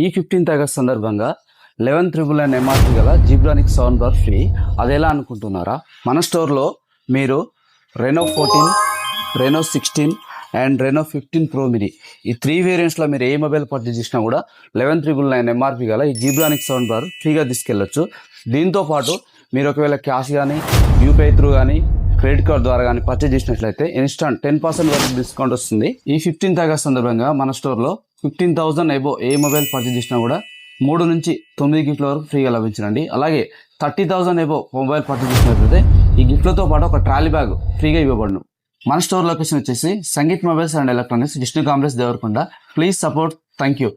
ఈ 15th August సందర్భంగా 11,999 MRP గల జీబ్రానిక్స్ సౌండ్ బార్ ఫ్రీ. అది ఎలా అనుకుంటున్నారా? మన స్టోర్లో మీరు రెనో 14, రెనో 16 అండ్ రెనో 15 ప్రో మినీ ఈ 3 వేరియంట్స్లో మీరు ఏ మొబైల్ పర్చేజ్ చేసినా కూడా 11,999 ఎంఆర్పి గల ఈ జీబ్రానిక్స్ సౌండ్ బార్ ఫ్రీగా తీసుకెళ్ళొచ్చు. దీంతో పాటు మీరు ఒకవేళ క్యాష్ కానీ యూపీఐ త్రూ కానీ క్రెడిట్ కార్డ్ ద్వారా కానీ పర్చేజ్ చేసినట్లయితే ఇన్స్టాంట్ 10% వరకు డిస్కౌంట్ వస్తుంది. ఈ 15th ఆగస్ట్ సందర్భంగా మన స్టోర్లో 15,000 ఎబో ఏ మొబైల్ పర్చేజ్ చేసినా కూడా 3 నుంచి 9 గిఫ్ట్ల వరకు ఫ్రీగా లభించండి. అలాగే 30,000 ఎబో మొబైల్ పర్చేజ్ చేసినట్లయితే ఈ గిఫ్ట్లతో పాటు ఒక ట్రాలీ బ్యాగ్ ఫ్రీగా ఇవ్వబడును. మన స్టోర్ లొకేషన్ వచ్చేసి Sangeeth mobiles and electronics, Vishnu complex, Devarakonda. Please support. Thank you.